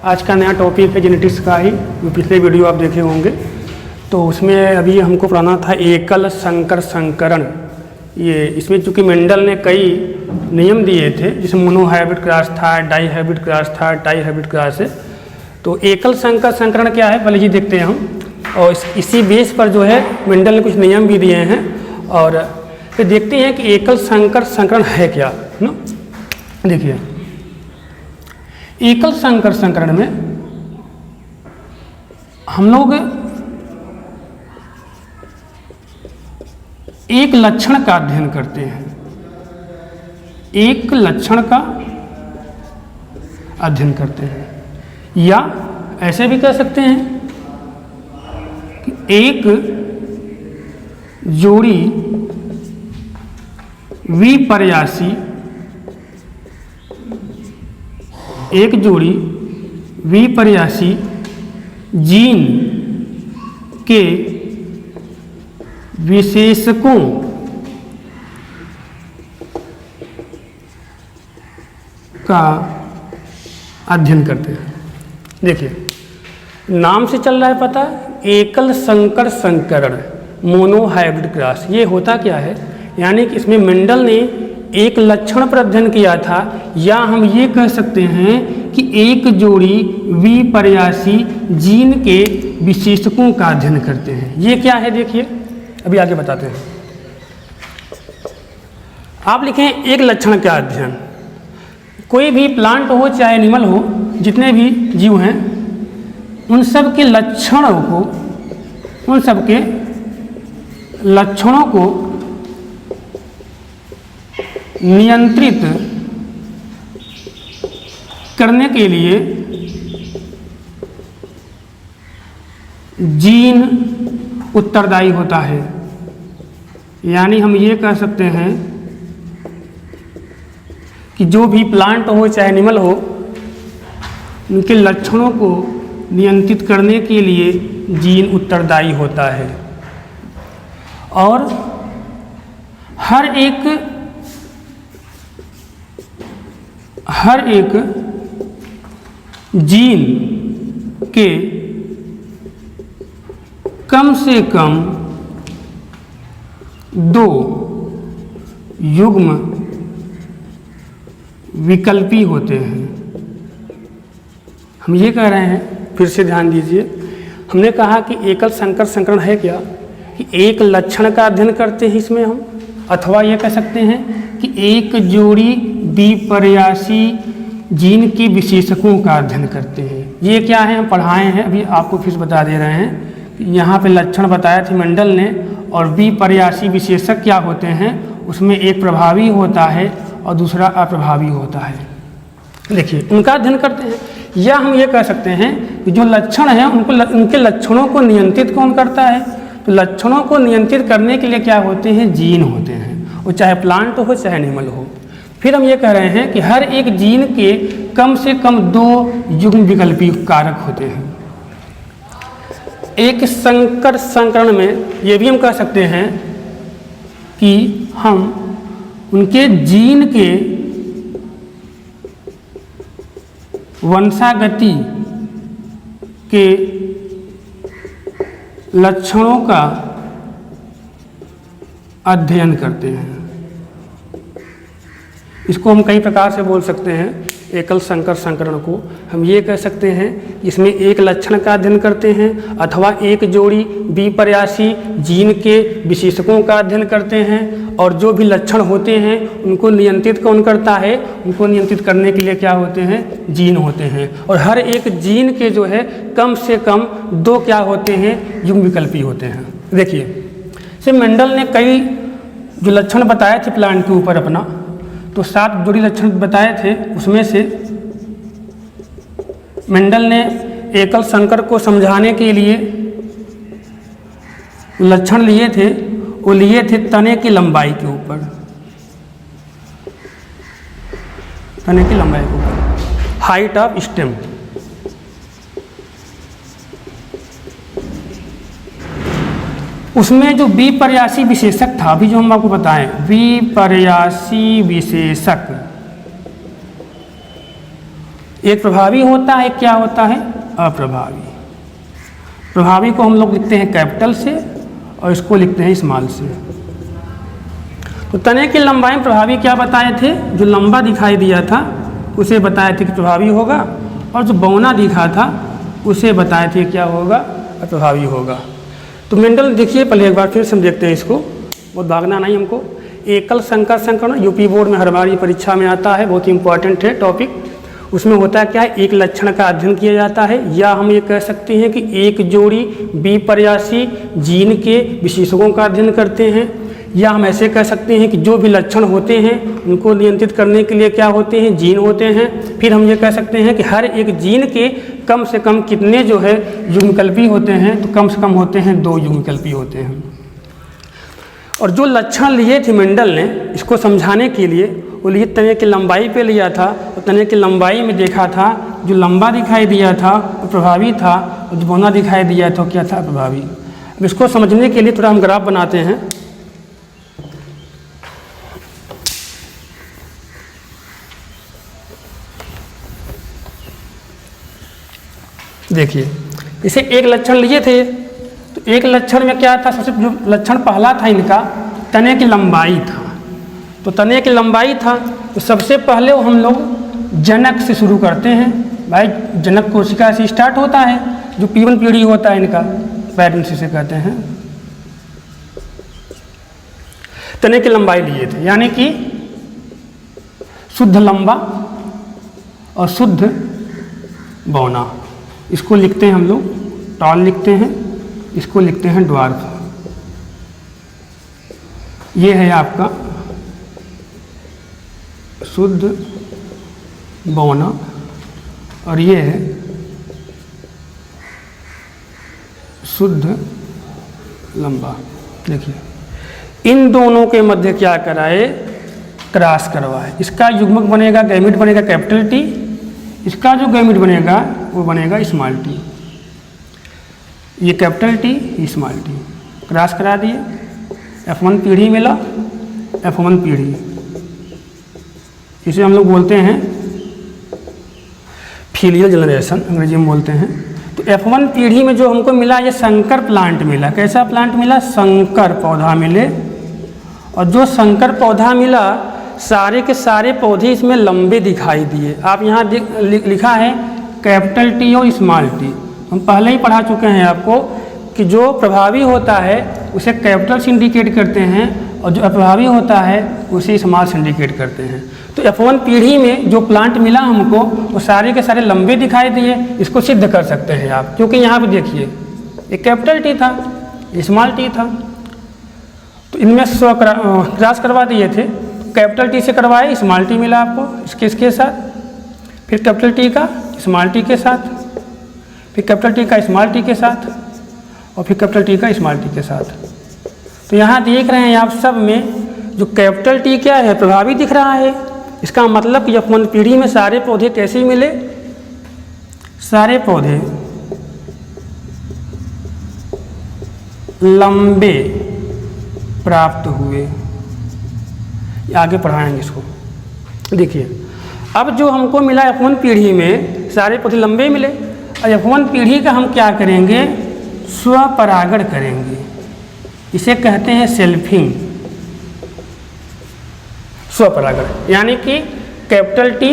आज का नया टॉपिक है जेनेटिक्स का ही, जो पिछले वीडियो आप देखे होंगे। तो उसमें अभी हमको पढ़ाना था एकल संकर संकरण। ये इसमें चूँकि मेंडल ने कई नियम दिए थे, जिसमें मोनोहाइब्रिड क्रॉस था, डाई हाइब्रिड क्रॉस था, टाई हाइब्रिड क्रॉस है। तो एकल संकर संकरण क्या है पहले ये देखते हैं हम, और इसी बेस पर जो है मेंडल ने कुछ नियम भी दिए हैं, और फिर देखते हैं कि एकल संकर संकरण है क्या ना। देखिए, एकल संकर संकरण में हम लोग एक लक्षण का अध्ययन करते हैं, एक लक्षण का अध्ययन करते हैं, या ऐसे भी कह सकते हैं कि एक जोड़ी विपर्यासी, एक जोड़ी विपर्यासी जीन के विशेषकों का अध्ययन करते हैं। देखिए, नाम से चल रहा है पता, एकल संकर संकरण, मोनोहाइब्रिड क्रॉस। ये होता क्या है, यानी कि इसमें मेंडल ने एक लक्षण पर अध्ययन किया था, या हम ये कह सकते हैं कि एक जोड़ी विपर्यासी जीन के विशेषकों का अध्ययन करते हैं। ये क्या है देखिए, अभी आगे बताते हैं। आप लिखें एक लक्षण का अध्ययन। कोई भी प्लांट हो चाहे एनिमल हो, जितने भी जीव हैं, उन सब के लक्षणों को, उन सब के लक्षणों को नियंत्रित करने के लिए जीन उत्तरदायी होता है। यानी हम ये कह सकते हैं कि जो भी प्लांट हो चाहे एनिमल हो, उनके लक्षणों को नियंत्रित करने के लिए जीन उत्तरदायी होता है। और हर एक जीन के कम से कम 2 युग्म विकल्पी होते हैं। हम ये कह रहे हैं, फिर से ध्यान दीजिए, हमने कहा कि एकल संकर संकरण है क्या, कि एक लक्षण का अध्ययन करते हैं इसमें हम, अथवा ये कह सकते हैं कि एक जोड़ी विपर्यासी जीन के विशेषकों का अध्ययन करते हैं। ये क्या है, हम पढ़ाए हैं, अभी आपको फिर बता दे रहे हैं। यहाँ पे लक्षण बताया थे मेंडल ने, और विपर्यासी विशेषक क्या होते हैं, उसमें एक प्रभावी होता है और दूसरा अप्रभावी होता है। देखिए, उनका अध्ययन करते हैं। या हम ये कह सकते हैं कि जो लक्षण है उनके लक्षणों को नियंत्रित कौन करता है, तो लक्षणों को नियंत्रित करने के लिए क्या होते हैं, जीन होते हैं, वो चाहे प्लांट हो चाहे एनिमल हो। फिर हम ये कह रहे हैं कि हर एक जीन के कम से कम 2 युग्म विकल्पी कारक होते हैं। एक संकर संकरण में ये भी हम कह सकते हैं कि हम उनके जीन के वंशागति के लक्षणों का अध्ययन करते हैं। इसको हम कई प्रकार से बोल सकते हैं। एकल संकर संकरण को हम ये कह सकते हैं, इसमें एक लक्षण का अध्ययन करते हैं, अथवा एक जोड़ी विपर्यासी जीन के विशेषकों का अध्ययन करते हैं, और जो भी लक्षण होते हैं उनको नियंत्रित कौन करता है, उनको नियंत्रित करने के लिए क्या होते हैं, जीन होते हैं। और हर एक जीन के जो है कम से कम 2 क्या होते हैं, युग्म विकल्पी होते हैं। देखिए, से मेंडल ने कई जो लक्षण बताए थे प्लांट के ऊपर अपना, तो 7 जोड़ी लक्षण बताए थे, उसमें से मेंडल ने एकल संकर को समझाने के लिए लक्षण लिए थे, वो लिए थे तने की लंबाई के ऊपर, तने की लंबाई के ऊपर, हाइट ऑफ स्टेम। उसमें जो विपर्यासी विशेषक था, अभी जो हम आपको बताएं, विपर्यासी विशेषक एक प्रभावी होता है, एक क्या होता है, अप्रभावी। प्रभावी को हम लोग लिखते हैं कैपिटल से और इसको लिखते हैं स्मॉल से। तो तने की लंबाई में प्रभावी क्या बताए थे, जो लंबा दिखाई दिया था उसे बताए थे कि प्रभावी होगा, और जो बौना दिखा था उसे बताए थे क्या होगा, अप्रभावी होगा। तो मेंडल देखिए पहले एक बार फिर से हम देखते हैं इसको, बहुत भागना नहीं हमको। एकल संकर संकरण यूपी बोर्ड में हर बार ये परीक्षा में आता है, बहुत ही इंपॉर्टेंट है टॉपिक। उसमें होता है क्या है, एक लक्षण का अध्ययन किया जाता है, या हम ये कह सकते हैं कि एक जोड़ी विपर्यासी जीन के विशेषकों का अध्ययन करते हैं, या हम ऐसे कह सकते हैं कि जो भी लक्षण होते हैं उनको नियंत्रित करने के लिए क्या होते हैं, जीन होते हैं। फिर हम ये कह सकते हैं कि हर एक जीन के कम से कम कितने जो है युग्मविकल्पी होते हैं, तो कम से कम होते हैं 2 युग्मविकल्पी होते हैं। और जो लक्षण लिए थे मेंडल ने इसको समझाने के लिए, वो लिए तने की लंबाई पे लिया था, और तने की लंबाई में देखा था जो लंबा दिखाई दिया था वो प्रभावी था, और जो बौना दिखाई दिया था क्या था, प्रभावी। अब इसको समझने के लिए थोड़ा हम ग्राफ बनाते हैं। देखिए इसे एक लक्षण लिए थे, तो एक लक्षण में क्या था, सबसे जो लक्षण पहला था इनका तने की लंबाई था। तो तने की लंबाई था तो सबसे पहले हम लोग जनक से शुरू करते हैं। भाई जनक कोशिका से स्टार्ट होता है, जो P1 पीढ़ी होता है इनका, पेरेंट्स से कहते हैं। तने की लंबाई लिए थे, यानी कि शुद्ध लंबा और शुद्ध बौना, इसको लिखते हैं हम लोग टॉल लिखते हैं, इसको लिखते हैं ड्वार्फ। ये है आपका शुद्ध बौना और ये है शुद्ध लंबा। देखिए इन दोनों के मध्य क्या कराए, क्रॉस करवाए। इसका युग्मक बनेगा, गैमेट बनेगा कैपिटल टी, इसका जो गैमेट बनेगा वो बनेगा स्मॉल टी। ये capital T, small T, cross करा दिए। F1 पीढ़ी मिला, F1 पीढ़ी, इसे हम लोग बोलते हैं फिलियल जनरेशन, अंग्रेजी में बोलते हैं। तो F1 पीढ़ी में जो हमको मिला ये संकर प्लांट मिला। कैसा प्लांट मिला, संकर पौधा मिले। और जो संकर पौधा मिला सारे के सारे पौधे इसमें लंबे दिखाई दिए। आप यहाँ लिखा है कैपिटल टी और स्मॉल टी। हम पहले ही पढ़ा चुके हैं आपको कि जो प्रभावी होता है उसे कैपिटल से इंडिकेट करते हैं, और जो अप्रभावी होता है उसे स्मॉल से इंडिकेट करते हैं। तो F1 पीढ़ी में जो प्लांट मिला हमको वो सारे के सारे लंबे दिखाई दिए। इसको सिद्ध कर सकते हैं आप, क्योंकि यहाँ पे देखिए एक कैपिटल टी था, स्मॉल टी था, तो इनमें क्रॉस करवा दिए थे। कैपिटल टी से करवाए, स्मॉल टी मिला आपको इसके साथ, फिर कैपिटल टी का स्मॉल टी के साथ, फिर कैपिटल टी का स्मॉल टी के साथ, और फिर कैपिटल टी का स्मॉल टी के साथ। तो यहाँ देख रहे हैं आप सब में जो कैपिटल टी क्या है, प्रभावी दिख रहा है। इसका मतलब कि F1 पीढ़ी में सारे पौधे कैसे मिले, सारे पौधे लंबे प्राप्त हुए। आगे पढ़ाएंगे इसको। देखिए अब जो हमको मिला F1 पीढ़ी में सारे पौधे लंबे मिले, और F1 पीढ़ी का हम क्या करेंगे, स्वपरागण करेंगे। इसे कहते हैं सेल्फिंग, स्वपरागण। यानी कि कैपिटल टी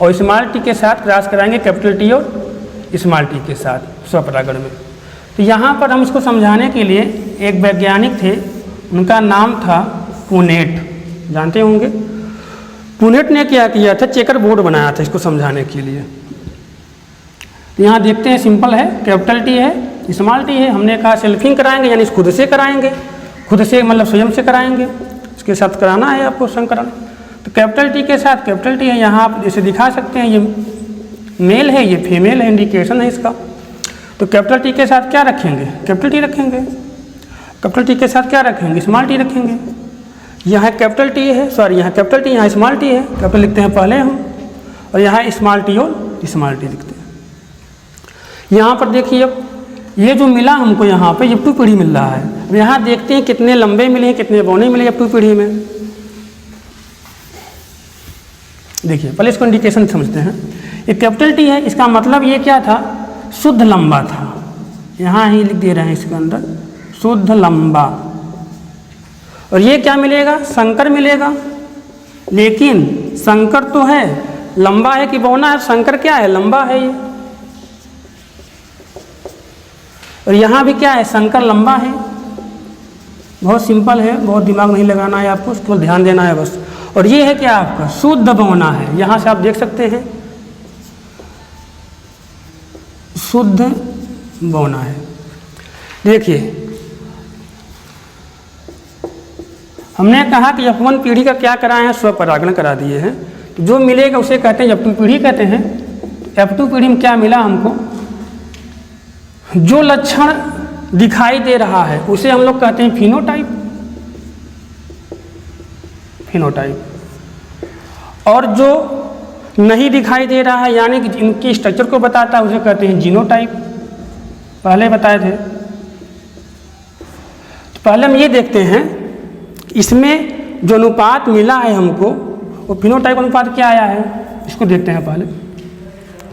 और स्मॉल टी के साथ क्रॉस कराएंगे, कैपिटल टी और स्मॉल टी के साथ स्वपरागण में। तो यहाँ पर हम इसको समझाने के लिए एक वैज्ञानिक थे, उनका नाम था पुनेट, जानते होंगे। पुनेट ने क्या किया था, चेकर बोर्ड बनाया था इसको समझाने के लिए। तो यहाँ देखते हैं सिंपल है, कैपिटल टी है, स्मॉल टी है। हमने कहा सेल्फिंग कराएंगे, यानी खुद से कराएंगे, खुद से मतलब स्वयं से कराएंगे, इसके साथ कराना है आपको संकरण। तो कैपिटल टी के साथ कैपिटल टी है, यहाँ आप जैसे दिखा सकते हैं, ये मेल है, ये फीमेल है, इंडिकेशन है इसका। तो कैपिटल टी के साथ क्या रखेंगे, कैपिटल टी रखेंगे। कैपिटल टी के साथ क्या रखेंगे, स्मॉल टी रखेंगे। यहाँ कैपिटल टी है, सॉरी यहाँ कैपिटल टी, यहाँ स्मॉल टी है, कैपिटल लिखते हैं पहले हम, और यहाँ स्मॉल टी और स्मॉल टी लिखते हैं। यहाँ पर देखिए अब ये जो मिला हमको यहाँ पे F2 पीढ़ी मिल रहा है। अब यहाँ देखते हैं कितने लंबे मिले हैं, कितने बौने मिले F2 पीढ़ी में। देखिए पहले इसको इंडिकेशन समझते हैं। ये कैपिटल टी है, इसका मतलब ये क्या था, शुद्ध लंबा था। यहाँ ही लिख दे रहे हैं इसके अंदर शुद्ध लंबा। और ये क्या मिलेगा, संकर मिलेगा। लेकिन संकर तो है, लंबा है कि बौना है, संकर क्या है, लंबा है ये। और यहाँ भी क्या है, संकर लंबा है। बहुत सिंपल है, बहुत दिमाग नहीं लगाना है आपको, केवल ध्यान देना है बस। और ये है क्या आपका शुद्ध बौना है, यहाँ से आप देख सकते हैं शुद्ध बौना है। देखिए हमने कहा कि F1 पीढ़ी का क्या कराए हैं, स्वपरागण करा दिए हैं। तो जो मिलेगा उसे कहते हैं F2 पीढ़ी कहते हैं। F2 पीढ़ी में क्या मिला हमको, जो लक्षण दिखाई दे रहा है उसे हम लोग कहते हैं फिनोटाइप। फिनोटाइप। और जो नहीं दिखाई दे रहा है यानी कि इनकी स्ट्रक्चर को बताता है उसे कहते हैं जीनोटाइप। पहले बताए थे। तो पहले हम ये देखते हैं इसमें जो अनुपात मिला है हमको वो फिनोटाइप अनुपात क्या आया है, इसको देखते हैं पहले।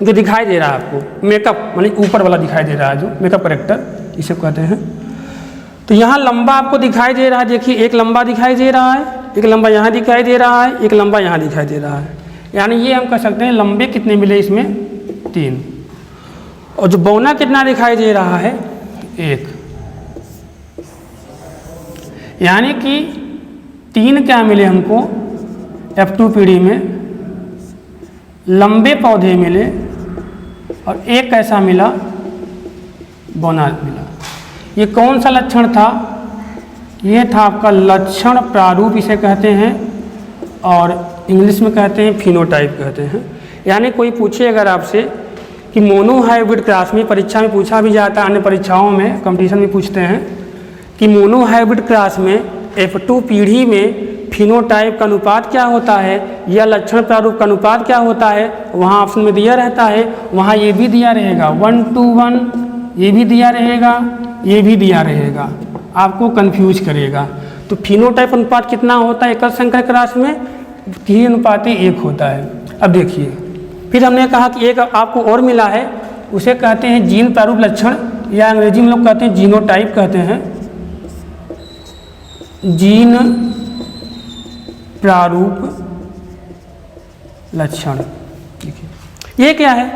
जो दिखाई दे रहा है आपको मेकअप माने ऊपर वाला दिखाई दे रहा है, जो मेकअप करेक्टर इसे कहते हैं। तो यहाँ लंबा आपको दिखाई दे रहा है, देखिए एक लंबा दिखाई दे रहा है, एक लंबा यहाँ दिखाई दे रहा है, एक लंबा यहाँ दिखाई दे रहा है। यानी ये हम कह सकते हैं लंबे कितने मिले इसमें, 3। और जो बौना कितना दिखाई दे रहा है, 1। यानी कि 3 क्या मिले हमको F2 पीढ़ी में, लंबे पौधे मिले और 1 कैसा मिला, बौना मिला। ये कौन सा लक्षण था, ये था आपका लक्षण प्रारूप इसे कहते हैं, और इंग्लिश में कहते हैं फिनोटाइप कहते हैं। यानी कोई पूछे अगर आपसे कि मोनो हाइब्रिड क्लास में, परीक्षा में पूछा भी जाता है, अन्य परीक्षाओं में कंपटीशन में पूछते हैं कि मोनो हाइब्रिड क्लास में F2 पीढ़ी में फिनोटाइप का अनुपात क्या होता है या लक्षण प्रारूप का अनुपात क्या होता है, वहाँ ऑप्शन में दिया रहता है। वहाँ ये भी दिया रहेगा 1:1, ये भी दिया रहेगा, ये भी दिया रहेगा, आपको कंफ्यूज करेगा। तो फिनोटाइप अनुपात कितना होता है एकल संकर क्लास में, 3:1 होता है। अब देखिए फिर हमने कहा कि एक आपको और मिला है, उसे कहते हैं जीन प्रारूप लक्षण, या अंग्रेजी में लोग कहते हैं जीनोटाइप कहते हैं, जीन प्रारूप लक्षण। देखिए ये क्या है,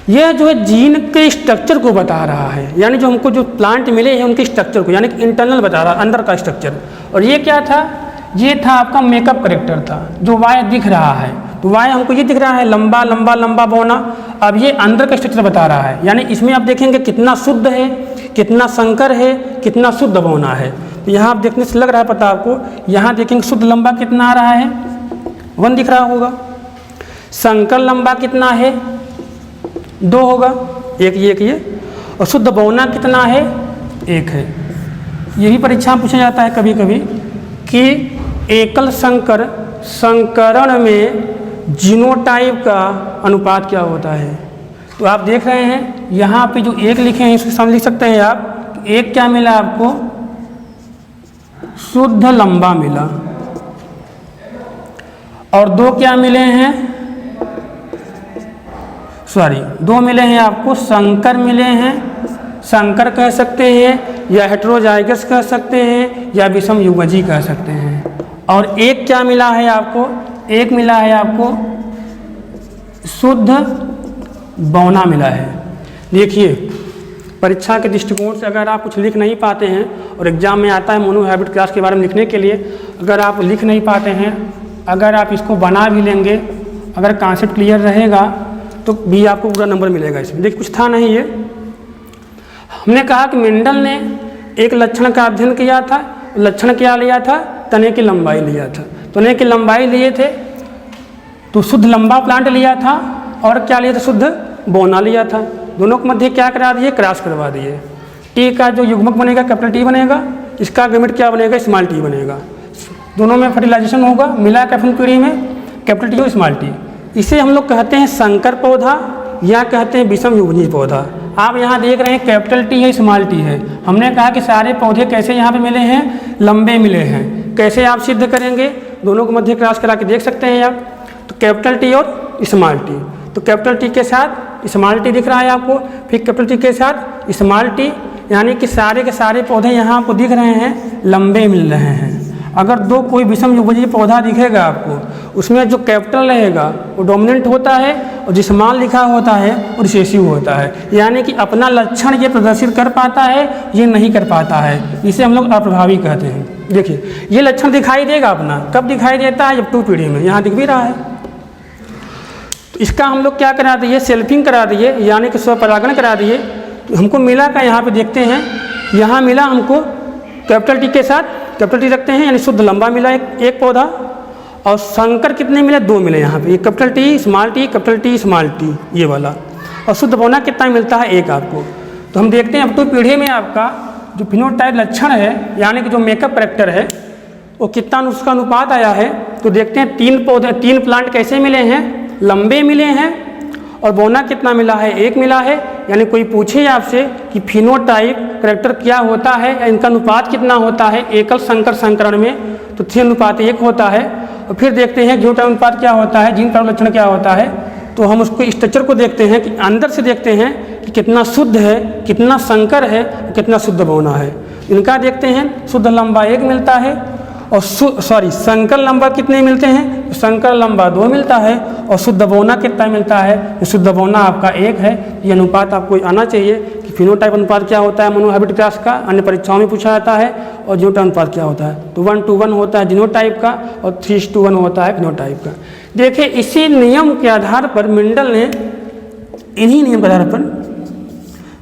यह जो है जीन के स्ट्रक्चर को बता रहा है, यानी जो हमको जो प्लांट मिले हैं उनके स्ट्रक्चर को, यानी कि इंटरनल बता रहा है, अंदर का स्ट्रक्चर। और ये क्या था, ये था आपका मेकअप करेक्टर था, जो वाय दिख रहा है। तो वाय हमको ये दिख रहा है लंबा लंबा लंबा बौना। अब ये अंदर का स्ट्रक्चर बता रहा है, यानी इसमें आप देखेंगे कितना शुद्ध है, कितना संकर है, कितना शुद्ध बौना है। तो यहाँ आप देखने से लग रहा है पता आपको, यहाँ देखेंगे शुद्ध लंबा कितना आ रहा है, 1 दिख रहा होगा। संकर लंबा कितना है, 2 होगा, एक ये। और शुद्ध बौना कितना है, 1 है। ये भी परीक्षा में पूछा जाता है कभी कभी कि एकल संकर संकरण में जीनोटाइप का अनुपात क्या होता है। तो आप देख रहे हैं यहाँ पे जो 1 लिखे हैं इसके सामने लिख सकते हैं आप, 1 क्या मिला आपको, शुद्ध लंबा मिला। और 2 क्या मिले हैं, 2 मिले हैं आपको संकर मिले हैं। संकर कह सकते हैं या हेटेरोजाइगस कह सकते हैं या विषम युग्मजी कह सकते हैं। और 1 क्या मिला है आपको, 1 मिला है आपको शुद्ध बौना मिला है। देखिए परीक्षा के दृष्टिकोण से अगर आप कुछ लिख नहीं पाते हैं और एग्जाम में आता है मोनो हाइब्रिड क्लास के बारे में लिखने के लिए, अगर आप लिख नहीं पाते हैं, अगर आप इसको बना भी लेंगे, अगर कॉन्सेप्ट क्लियर रहेगा तो भी आपको पूरा नंबर मिलेगा इसमें। देखिए कुछ था नहीं, ये हमने कहा कि मेंडल ने एक लक्षण का अध्ययन किया था। लक्षण क्या लिया था, तने की लंबाई लिया था। तने की लंबाई लिए थे तो शुद्ध लंबा प्लांट लिया था, और क्या लिया था, शुद्ध बौना लिया था। दोनों के मध्य क्या करा दिए, क्रॉस करवा दिए। टी का जो युग्मक बनेगा कैपिटल टी बनेगा, इसका गैमेट क्या बनेगा, स्मॉल टी बनेगा। दोनों में फर्टिलाइजेशन होगा, मिला कैपिटल पीढ़ी में कैपिटल टी और स्मॉल टी। इसे हम लोग कहते हैं संकर पौधा या कहते हैं विषम युग्मजी पौधा। आप यहाँ देख रहे हैं कैपिटल टी है, स्मॉल टी है। हमने कहा कि सारे पौधे कैसे यहाँ पे मिले हैं, लंबे मिले हैं। कैसे आप सिद्ध करेंगे, दोनों को मध्य क्रॉस करा के देख सकते हैं आप। तो कैपिटल टी और स्मॉल टी, तो तो कैपिटल टी के साथ स्मॉल टी दिख रहा है आपको, फिर कैपिटल टी के साथ स्मॉल टी, यानी कि सारे के सारे पौधे यहाँ आपको दिख रहे हैं लंबे मिल रहे हैं। अगर दो कोई विषम युग्मजीय पौधा दिखेगा आपको, उसमें जो कैपिटल रहेगा वो डोमिनेंट होता है और जो स्मॉल लिखा होता है वो रिसेसिव होता है, यानी कि अपना लक्षण ये प्रदर्शित कर पाता है, ये नहीं कर पाता है, इसे हम लोग अप्रभावी कहते हैं। देखिए ये लक्षण दिखाई देगा अपना, कब दिखाई देता है, जब 2 पीढ़ी में, यहाँ दिख भी रहा है। तो इसका हम लोग क्या करा दिए, सेल्फिंग करा दिए, यानी कि स्वपरागण करा दिए। तो हमको मिला का यहाँ पे देखते हैं, यहाँ मिला हमको कैपिटल टी के साथ कैपिटल टी रखते हैं, यानी शुद्ध लंबा मिला एक पौधा, और संकर कितने मिले, 2 मिले यहाँ पे, एक capital T small T, capital T small T ये वाला, और शुद्ध बौना कितना मिलता है, 1 आपको। तो हम देखते हैं अब 2 पीढ़ी में आपका जो फिनोटाइप लक्षण है, यानी कि जो मेकअप कैरेक्टर है, वो कितना उसका अनुपात आया है। तो देखते हैं 3 प्लांट कैसे मिले हैं, लंबे मिले हैं, और बौना कितना मिला है, 1 मिला है। यानी कोई पूछे आपसे कि फिनोटाइप कैरेक्टर क्या होता है या इनका अनुपात कितना होता है एकल संकर संकरण में, तो 3:1 होता है। और फिर देखते हैं जीनोटाइप अनुपात क्या होता है, जीन प्रारूप लक्षण क्या होता है। तो हम उसको स्ट्रक्चर को देखते हैं कि अंदर से देखते हैं कि कितना शुद्ध है, कितना संकर है, कितना शुद्ध बौना है। इनका देखते हैं, शुद्ध लंबा 1 मिलता है, और संकर लंबा कितने मिलते हैं, संकर लंबा 2 मिलता है, और शुद्ध बौना कितना मिलता है, शुद्ध बौना आपका 1 है। ये अनुपात आपको आना चाहिए कि फिनोटाइप अनुपात क्या होता है मोनोहाइब्रिड क्रॉस का, अन्य परीक्षाओं में पूछा जाता है। और जीनोटाइप अनुपात क्या होता है, तो 1:1 होता है जीनोटाइप का, और 3:1 होता है फिनोटाइप का। देखिए इसी नियम के आधार पर मेंडल ने, इन्हीं नियम के आधार पर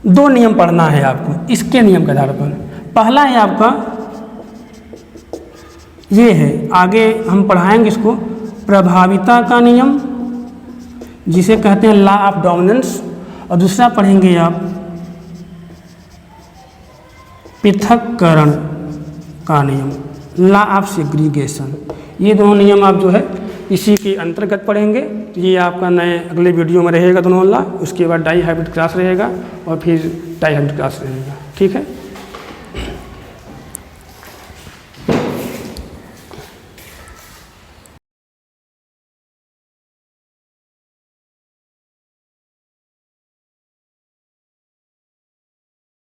2 नियम पढ़ना है आपको, इसके नियम के आधार पर। पहला है आपका ये है, आगे हम पढ़ाएंगे इसको, प्रभाविता का नियम जिसे कहते हैं लॉ ऑफ डोमिनेंस, और दूसरा पढ़ेंगे आप पृथक्करण का नियम, लॉ ऑफ सेग्रीगेशन। ये दोनों नियम आप जो है इसी के अंतर्गत पढ़ेंगे। ये आपका नए अगले वीडियो में रहेगा दोनों लॉ, उसके बाद डाई हाइब्रिड क्रॉस रहेगा, और फिर डाई हाइब्रिड क्रॉस रहेगा। ठीक है।